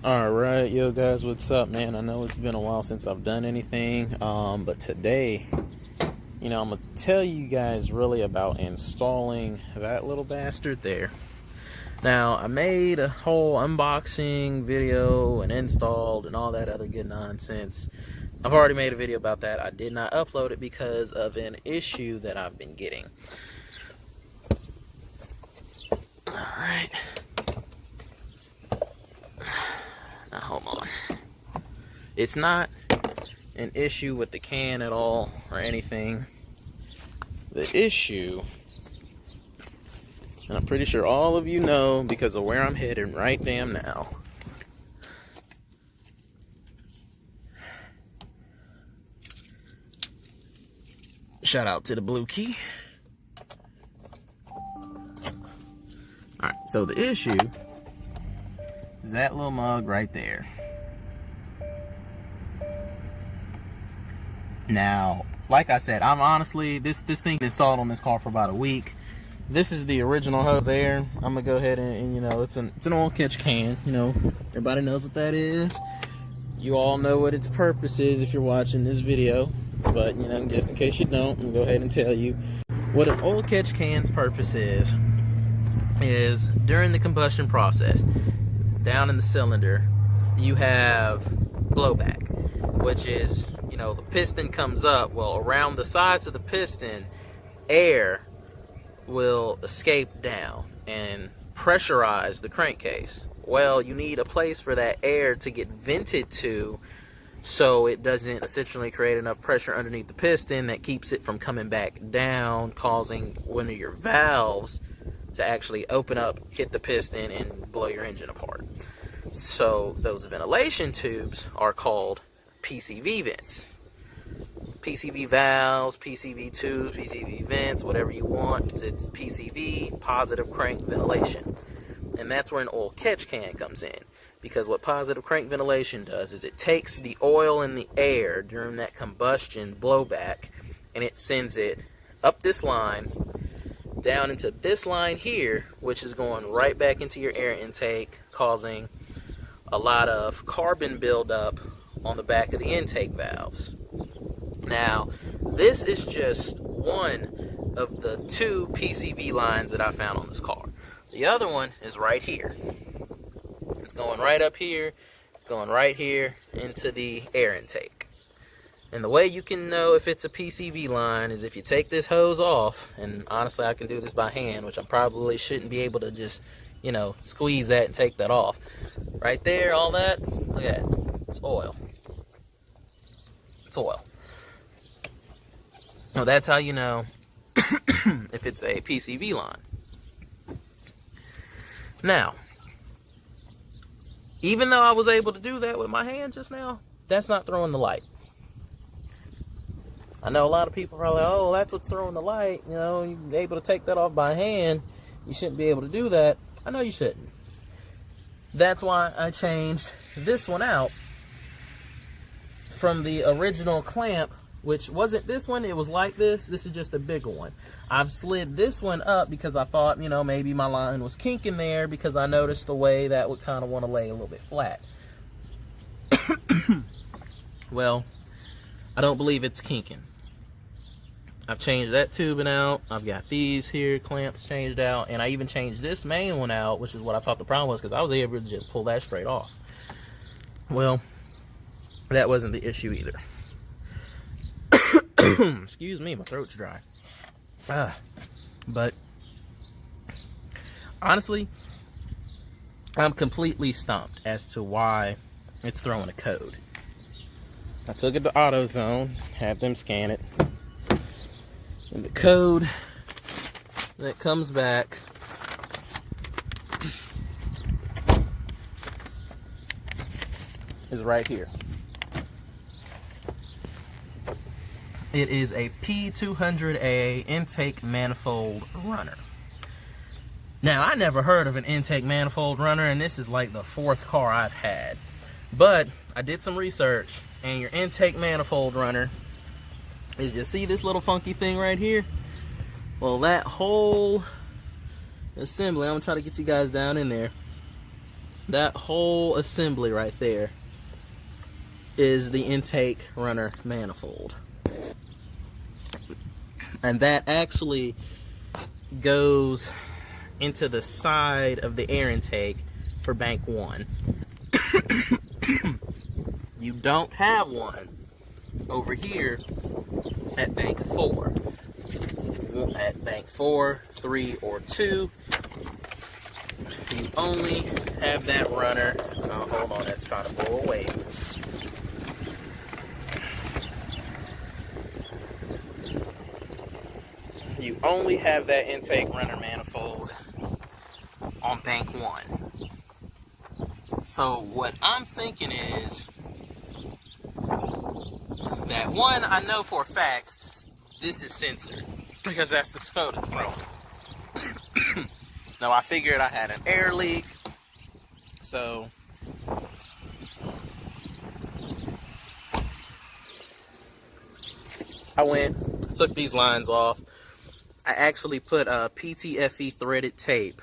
Alright, yo guys, what's up, man? I know it's been a while since I've done anything, but today, I'm gonna tell you guys really about installing that little bastard there. Now, I made a whole unboxing video and installed and all that other good nonsense. I've already made a video about that. I did not upload it because of an issue that I've been getting. Alright. Now, hold on. It's not an issue with the can at all or anything. The issue, and I'm pretty sure all of you know because of where I'm headed right damn now. Shout out to the blue key. Alright, so the issue is that little mug right there. Now, like I said, I'm honestly, this thing installed on this car for about a week. This is the original hose there. I'm gonna go ahead and it's an oil catch can. Everybody knows what that is. You all know what its purpose is if you're watching this video. But just in case you don't, I'm gonna go ahead and tell you what an oil catch can's purpose is during the combustion process. Down in the cylinder, you have blowback, which is, the piston comes up. Well, around the sides of the piston, air will escape down and pressurize the crankcase. Well, you need a place for that air to get vented to so it doesn't essentially create enough pressure underneath the piston that keeps it from coming back down, causing one of your valves to actually open up, hit the piston, and blow your engine apart. So those ventilation tubes are called PCV vents. PCV valves, PCV tubes, PCV vents, whatever you want. It's PCV, positive crank ventilation. And that's where an oil catch can comes in. Because what positive crank ventilation does is it takes the oil and the air during that combustion blowback and it sends it up this line, down into this line here, which is going right back into your air intake, causing a lot of carbon buildup on the back of the intake valves. Now, this is just one of the two PCV lines that I found on this car. The other one is right here. It's going right up here, going right here into the air intake. And the way you can know if it's a PCV line is if you take this hose off, and honestly I can do this by hand, which I probably shouldn't be able to just, squeeze that and take that off. Right there, all that, look at that, it's oil. It's oil. Now that's how you know if it's a PCV line. Now, even though I was able to do that with my hand just now, that's not throwing the light. I know a lot of people are like, oh, that's what's throwing the light. You're able to take that off by hand. You shouldn't be able to do that. I know you shouldn't. That's why I changed this one out from the original clamp, which wasn't this one. It was like this. This is just a bigger one. I've slid this one up because I thought, maybe my line was kinking there because I noticed the way that would kind of want to lay a little bit flat. Well, I don't believe it's kinking. I've changed that tubing out. I've got these here clamps changed out. And I even changed this main one out, which is what I thought the problem was because I was able to just pull that straight off. Well, that wasn't the issue either. Excuse me, my throat's dry. But honestly, I'm completely stumped as to why it's throwing a code. I took it to AutoZone, had them scan it, and the code that comes back is right here. It is a P200A intake manifold runner. Now, I never heard of an intake manifold runner, and this is like the fourth car I've had. But I did some research, and your intake manifold runner is, you see this little funky thing right here? Well, that whole assembly, I'm gonna try to get you guys down in there. That whole assembly right there is the intake runner manifold. And that actually goes into the side of the air intake for bank 1. You don't have one over here at bank 4. At bank 4, 3, or 2, you only have that runner. Oh, hold on, that's trying to blow away. You only have that intake runner manifold on bank 1. So what I'm thinking is that, one, I know for a fact this is censored because that's the code it's thrown. Now I figured I had an air leak, so I took these lines off. I actually put a PTFE threaded tape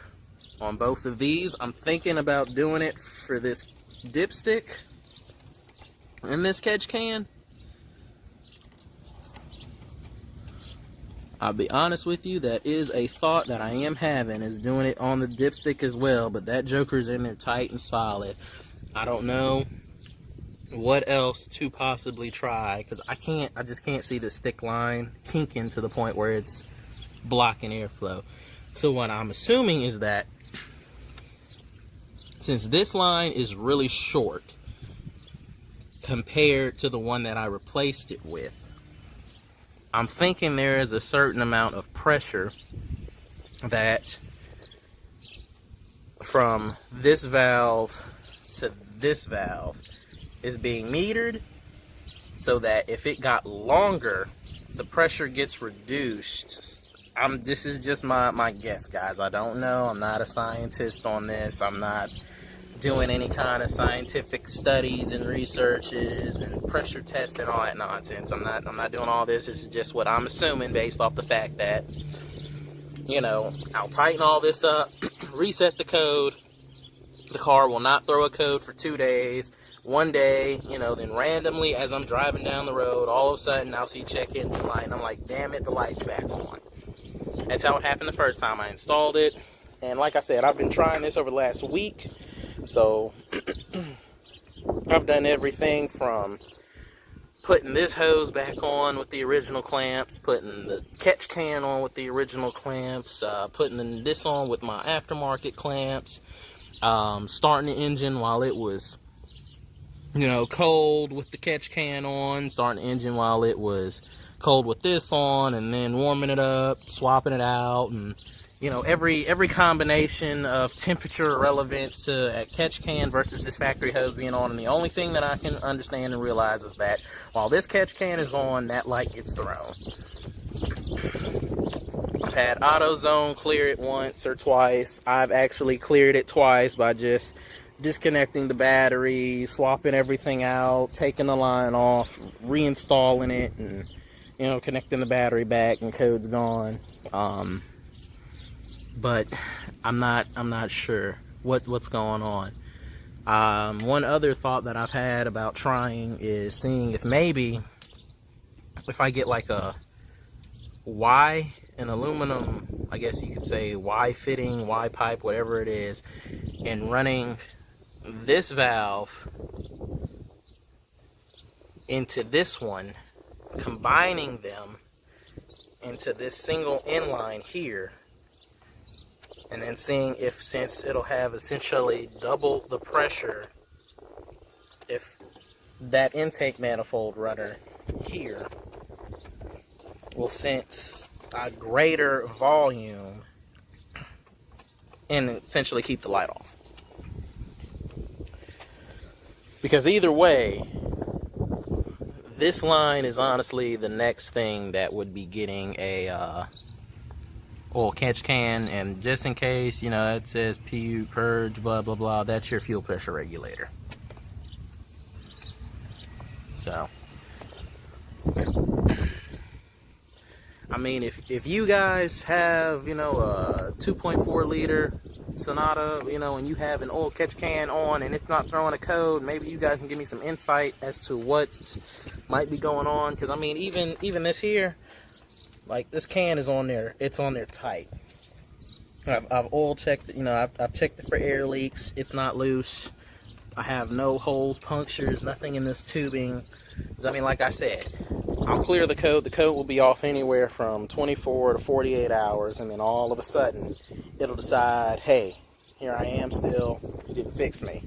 on both of these. I'm thinking about doing it for this dipstick and this catch can. I'll be honest with you, that is a thought that I am having, is doing it on the dipstick as well, but that joker's in there tight and solid. I don't know what else to possibly try, because I just can't see this thick line kinking to the point where it's blocking airflow. So what I'm assuming is that since this line is really short compared to the one that I replaced it with, I'm thinking there is a certain amount of pressure that from this valve to this valve is being metered, so that if it got longer, the pressure gets reduced. This is just my guess, guys. I don't know. I'm not a scientist on this. I'm not doing any kind of scientific studies and researches and pressure tests and all that nonsense. I'm not doing all this. This is just what I'm assuming based off the fact that, you know, I'll tighten all this up, reset the code. The car will not throw a code for 2 days. One day, you know, then randomly as I'm driving down the road, all of a sudden I'll see check engine light and I'm like, damn it, the light's back on. That's how it happened the first time I installed it. And like I said, I've been trying this over the last week. So I've done everything from putting this hose back on with the original clamps, putting the catch can on with the original clamps, putting this on with my aftermarket clamps, starting the engine while it was, you know, cold with the catch can on, starting the engine while it was cold with this on, and then warming it up, swapping it out, and you know, every combination of temperature relevance to a catch can versus this factory hose being on. And the only thing that I can understand and realize is that while this catch can is on, that light gets thrown. I've had AutoZone clear it once or twice. I've actually cleared it twice by just disconnecting the battery, swapping everything out, taking the line off, reinstalling it, and, you know, connecting the battery back, and code's gone. But I'm not sure what's going on. One other thought that I've had about trying is seeing if maybe if I get like an aluminum, I guess you could say Y fitting, Y pipe, whatever it is, and running this valve into this one, combining them into this single inline here, and then seeing if, since it'll have essentially double the pressure, if that intake manifold runner here will sense a greater volume and essentially keep the light off. Because either way, this line is honestly the next thing that would be getting a oil catch can, and just in case, you know, it says PU purge, blah blah blah, that's your fuel pressure regulator. So I mean, if you guys have, you know, a 2.4 liter Sonata, you know, and you have an oil catch can on and it's not throwing a code, maybe you guys can give me some insight as to what might be going on. Because I mean, even this here, like this can is on there, it's on there tight. I've oil checked, you know, I've checked it for air leaks. It's not loose. I have no holes, punctures, nothing in this tubing. I mean, like I said, I'll clear the code. The code will be off anywhere from 24 to 48 hours, and then all of a sudden, it'll decide, hey, here I am still. You didn't fix me.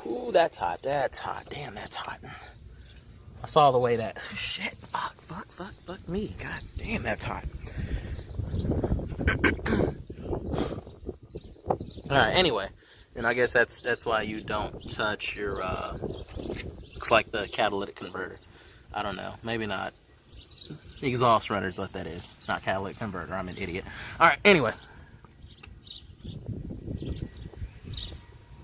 Ooh, that's hot. That's hot. Damn, that's hot. I saw the way that... Shit. Fuck me. God damn, that's hot. Alright, anyway. And I guess that's why you don't touch your... looks like the catalytic converter. I don't know. Maybe not. Exhaust runner's what that is. Not catalytic converter. I'm an idiot. Alright, anyway.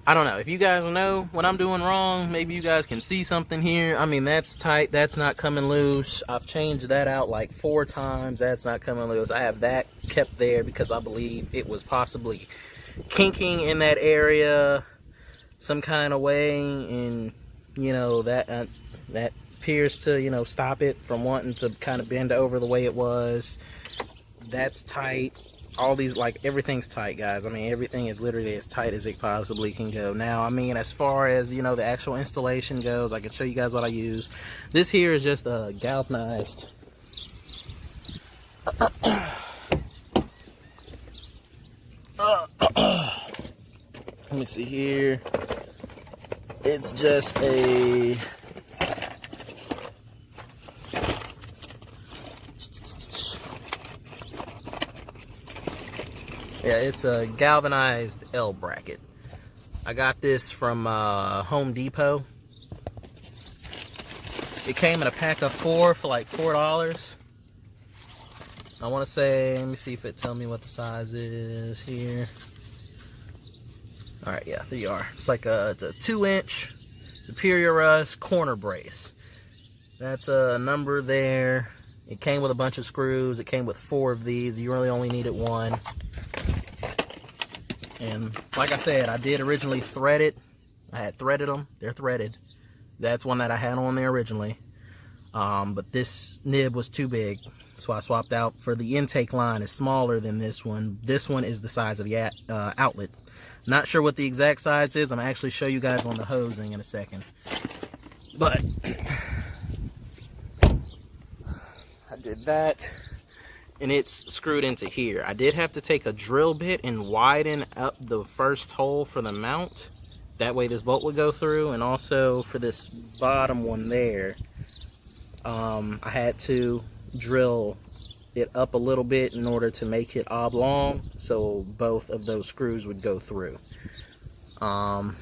I don't know. If you guys know what I'm doing wrong, maybe you guys can see something here. I mean, that's tight. That's not coming loose. I've changed that out like 4 times. That's not coming loose. I have that kept there because I believe it was possibly kinking in that area some kind of way. And, you know, that appears to, you know, stop it from wanting to kind of bend over the way it was. That's tight. All these, like, everything's tight, guys. I mean, everything is literally as tight as it possibly can go. Now, I mean, as far as, you know, the actual installation goes, I can show you guys what I use. This here is just a galvanized... Let me see here. It's just a... Yeah, it's a galvanized L bracket. I got this from Home Depot. It came in a pack of 4 for like $4. I want to say, let me see if it tells me what the size is here. All right, yeah, there you are. It's like it's a 2-inch Superior Rust corner brace. That's a number there. It came with a bunch of screws. It came with 4 of these. You really only needed 1. And like I said, I did originally thread it. I had threaded them. They're threaded. That's one that I had on there originally. But this nib was too big. So I swapped out. For the intake line is smaller than this one. This one is the size of the outlet. Not sure what the exact size is. I'm going to actually show you guys on the hosing in a second. But I did that. And it's screwed into here. I did have to take a drill bit and widen up the first hole for the mount. That way this bolt would go through. And also for this bottom one there, I had to drill it up a little bit in order to make it oblong, so both of those screws would go through. The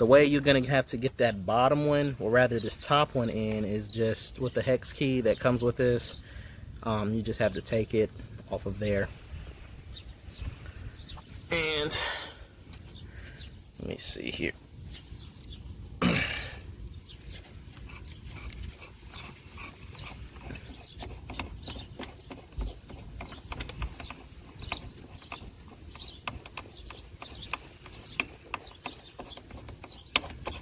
way you're going to have to get that bottom one, or rather this top one in, is just with the hex key that comes with this. You just have to take it off of there. And let me see here.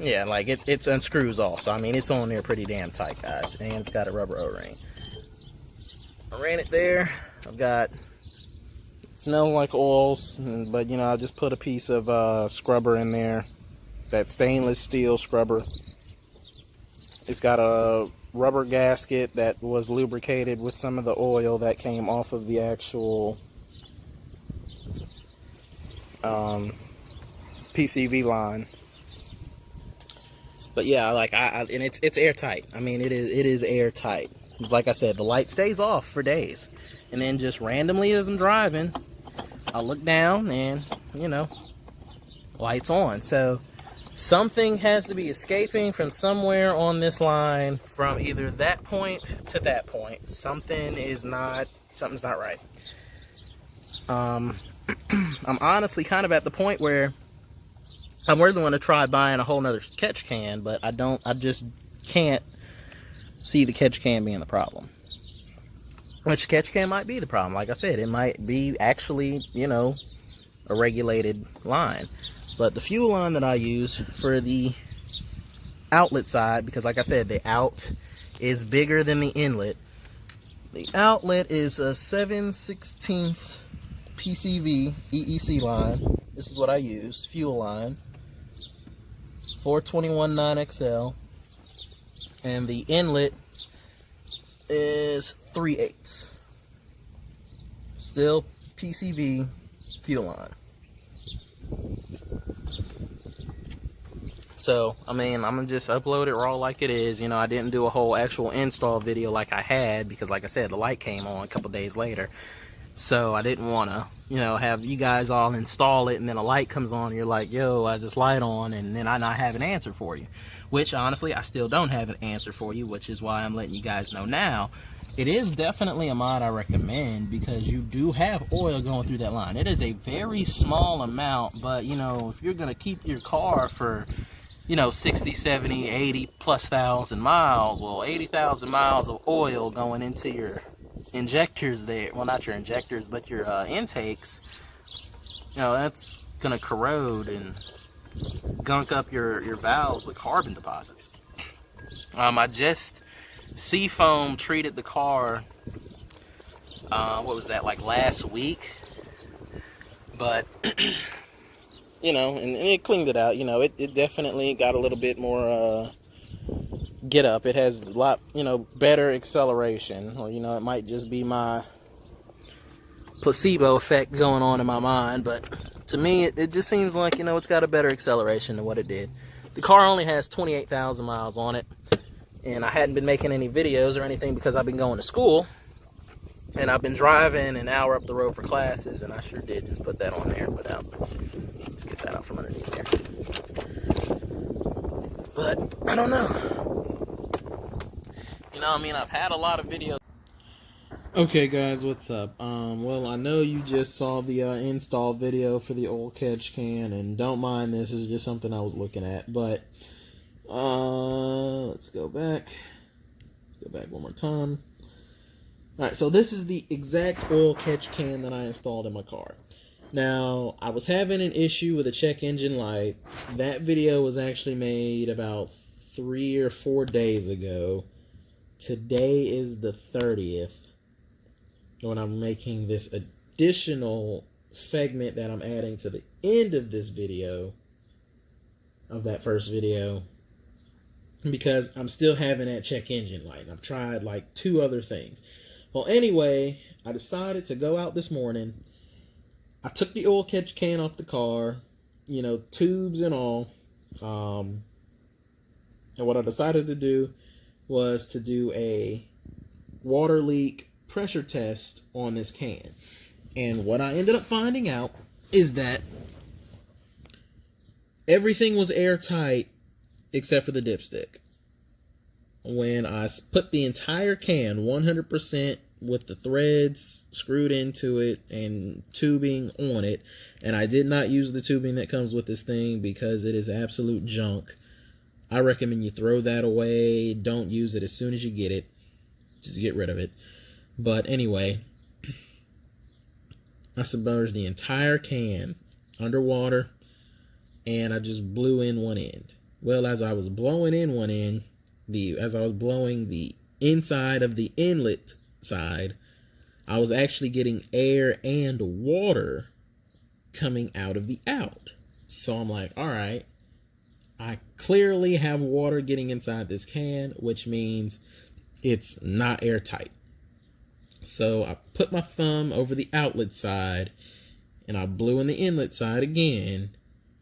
Yeah, like it unscrews off. So I mean, it's on there pretty damn tight, guys. And it's got a rubber O-ring. I ran it there. I've got, it smells like oils, but you know, I just put a piece of scrubber in there. That stainless steel scrubber. It's got a rubber gasket that was lubricated with some of the oil that came off of the actual PCV line. But yeah, like and it's airtight. I mean, it is airtight. It's like I said, the light stays off for days, and then just randomly as I'm driving, I look down and, you know, lights on. So something has to be escaping from somewhere on this line, from either that point to that point. Something's not right. I'm honestly kind of at the point where I'm really want to try buying a whole nother catch can, but I just can't see the catch can being the problem. Which catch can might be the problem. Like I said, it might be actually, you know, a regulated line. But the fuel line that I use for the outlet side, because like I said, the out is bigger than the inlet. The outlet is a 7/16 PCV EEC line. This is what I use, fuel line. 421/9XL. And the inlet is 3/8. Still PCV fuel line. So, I mean, I'm gonna just upload it raw like it is. You know, I didn't do a whole actual install video like I had because, like I said, the light came on a couple days later. So I didn't want to, you know, have you guys all install it and then a light comes on and you're like, yo, why is this light on? And then I not have an answer for you. Which, honestly, I still don't have an answer for you, which is why I'm letting you guys know now. It is definitely a mod I recommend because you do have oil going through that line. It is a very small amount, but, you know, if you're going to keep your car for, you know, 60, 70, 80 plus thousand miles, well, 80,000 miles of oil going into your injectors there, well, not your injectors, but your intakes, you know, that's going to corrode and gunk up your valves with carbon deposits. I just seafoam treated the car, what was that, like last week? But, you know, and it cleaned it out. You know, it definitely got a little bit more get up. It has a lot, you know, better acceleration. Or, you know, it might just be my placebo effect going on in my mind, but to me, it just seems like, you know, it's got a better acceleration than what it did. The car only has 28,000 miles on it, and I hadn't been making any videos or anything because I've been going to school, and I've been driving an hour up the road for classes, and I sure did just put that on there, but let's get that out from underneath there. But, I don't know. You know, I mean, I've had a lot of videos. Okay guys, what's up? Well, I know you just saw the install video for the oil catch can, and don't mind this is just something I was looking at, but let's go back one more time. Alright, so this is the exact oil catch can that I installed in my car. Now, I was having an issue with a check engine light. That video was actually made about 3 or 4 days ago. Today is the 30th. When I'm making this additional segment that I'm adding to the end of this video, of that first video, because I'm still having that check engine light. I've tried like 2 other things. Well, anyway, I decided to go out this morning. I took the oil catch can off the car, you know, tubes and all. And what I decided to do was to do a water leak pressure test on this can. And what I ended up finding out is that everything was airtight except for the dipstick. When I put the entire can 100% with the threads screwed into it and tubing on it, and I did not use the tubing that comes with this thing because it is absolute junk. I recommend you throw that away. Don't use it as soon as you get it. Just get rid of it. But anyway, I submerged the entire can underwater, and I just blew in one end. Well, as I was blowing in one end, as I was blowing the inside of the inlet side, I was actually getting air and water coming out of the out. So I'm like, all right, I clearly have water getting inside this can, which means it's not airtight. So I put my thumb over the outlet side and I blew in the inlet side again,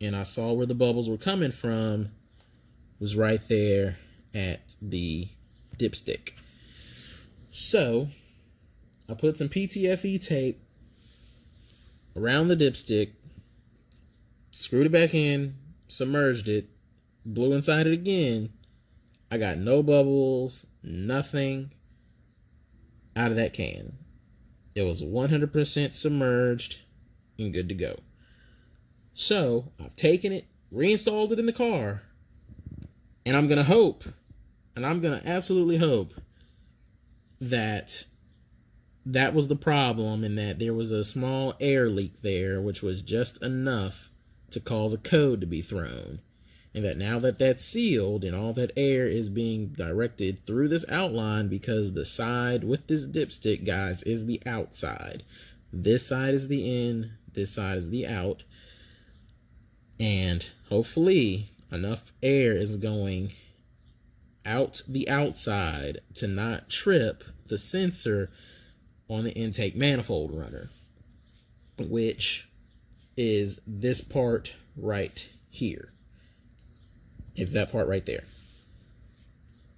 and I saw where the bubbles were coming from. It was right there at the dipstick. So I put some PTFE tape around the dipstick, screwed it back in, submerged it, blew inside it again. I got no bubbles, nothing out of that can. It was 100% submerged and good to go. So I've taken it, reinstalled it in the car, and I'm going to absolutely hope that that was the problem, in that there was a small air leak there, which was just enough to cause a code to be thrown. And that now that that's sealed and all that air is being directed through this outline, because the side with this dipstick, guys, is the outside. This side is the in, this side is the out. And hopefully enough air is going out the outside to not trip the sensor on the intake manifold runner, which is this part right here. It's that part right there.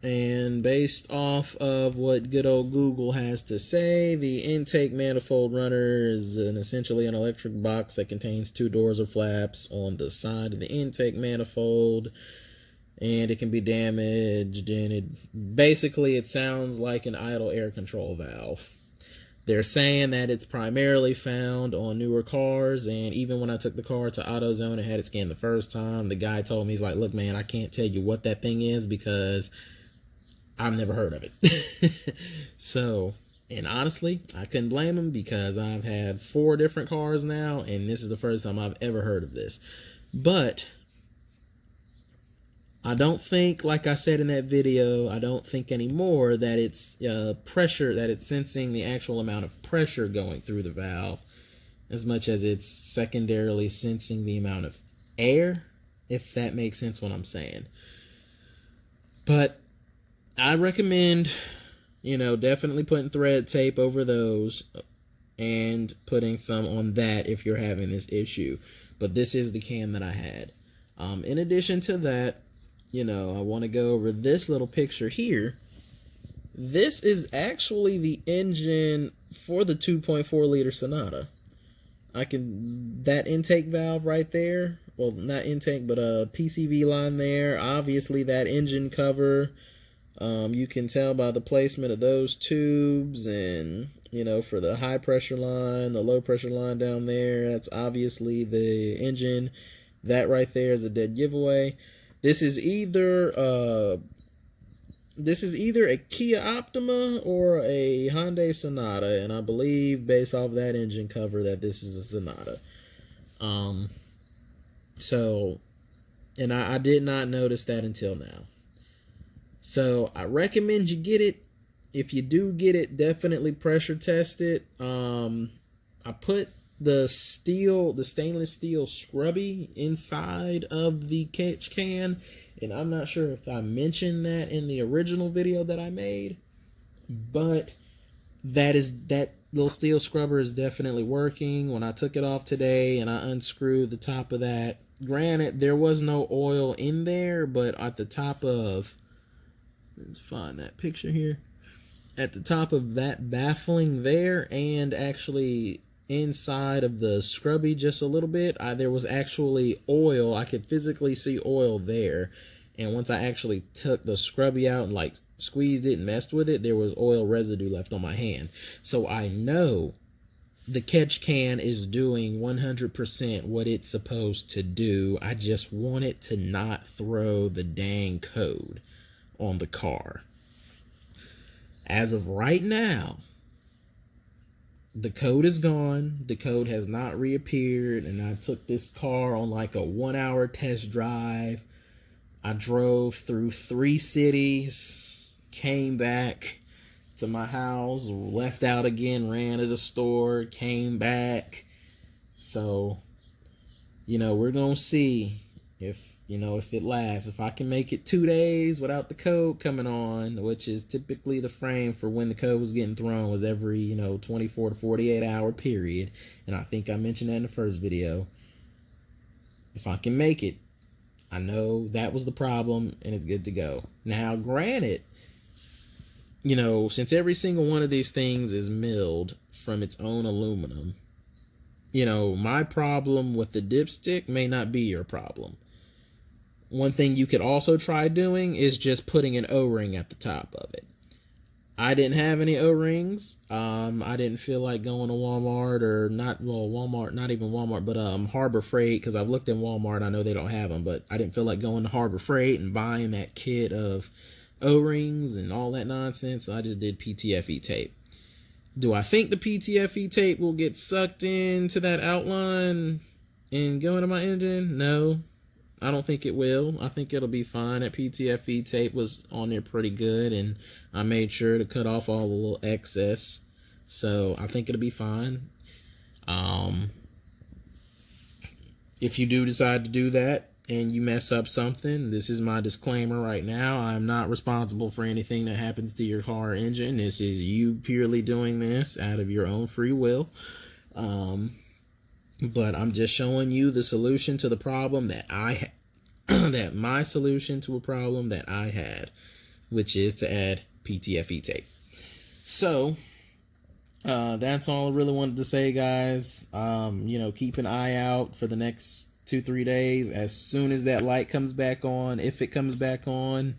And based off of what good old Google has to say, the intake manifold runner is essentially an electric box that contains two doors or flaps on the side of the intake manifold, and it can be damaged, and it sounds like an idle air control valve. They're saying that it's primarily found on newer cars, and even when I took the car to AutoZone and had it scanned the first time, the guy told me, he's like, look, man, I can't tell you what that thing is because I've never heard of it. So, and honestly, I couldn't blame him, because I've had 4 different cars now, and this is the first time I've ever heard of this. But I don't think, like I said in that video, I don't think anymore that it's pressure, that it's sensing the actual amount of pressure going through the valve, as much as it's secondarily sensing the amount of air, if that makes sense what I'm saying. But I recommend, definitely putting thread tape over those and putting some on that if you're having this issue. But this is the can that I had. In addition to that, I want to go over this little picture here. This is actually the engine for the 2.4 liter Sonata. That intake valve right there, well, not intake, but a PCV line there. Obviously that engine cover, you can tell by the placement of those tubes, and for the high pressure line, the low pressure line down there, that's obviously the engine. That right there is a dead giveaway. This is either a Kia Optima or a Hyundai Sonata, and I believe based off that engine cover that this is a Sonata. And I did not notice that until now. So I recommend you get it. If you do get it, definitely pressure test it. I put the stainless steel scrubby inside of the catch can, and I'm not sure if I mentioned that in the original video that I made, but that little steel scrubber is definitely working. When I took it off today and I unscrewed the top of that, granted there was no oil in there, but at the top of, let's find that picture here, at the top of that baffling there, and actually inside of the scrubby just a little bit, there was actually oil. I could physically see oil there, and once I actually took the scrubby out and squeezed it and messed with it, there was oil residue left on my hand. So I know the catch can is doing 100% what it's supposed to do. I just want it to not throw the dang code on the car. As of right now, the code is gone. The code has not reappeared, and I took this car on a 1-hour test drive. I drove through 3 cities, came back to my house, left out again, ran to the store, came back. So, we're going to see if it lasts. If I can make it 2 days without the code coming on, which is typically the frame for when the code was getting thrown, was every 24 to 48 hour period, and I think I mentioned that in the first video. If I can make it, I know that was the problem and it's good to go. Now granted, since every single one of these things is milled from its own aluminum, my problem with the dipstick may not be your problem. One thing you could also try doing is just putting an O-ring at the top of it. I didn't have any O-rings. I didn't feel like going to Walmart, or not even Walmart, but Harbor Freight, because I've looked in Walmart. I know they don't have them, but I didn't feel like going to Harbor Freight and buying that kit of O-rings and all that nonsense. So I just did PTFE tape. Do I think the PTFE tape will get sucked into that outline and go into my engine? No, I don't think it will. I think it'll be fine. That PTFE tape was on there pretty good, and I made sure to cut off all the little excess. So I think it'll be fine. If you do decide to do that and you mess up something, this is my disclaimer right now. I'm not responsible for anything that happens to your car engine. This is you purely doing this out of your own free will. But I'm just showing you the solution to the problem that I that my solution to a problem that I had, which is to add PTFE tape. So that's all I really wanted to say, guys. Keep an eye out for the next 2-3 days. As soon as that light comes back on, if it comes back on,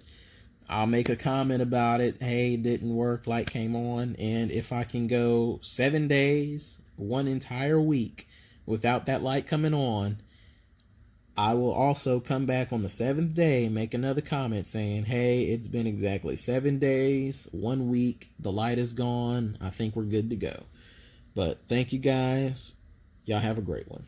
I'll make a comment about it. Hey, it didn't work, light came on. And if I can go 7 days, 1 entire week without that light coming on, I will also come back on the 7th day and make another comment saying, hey, it's been exactly 7 days, 1 week, the light is gone. I think we're good to go. But thank you guys. Y'all have a great one.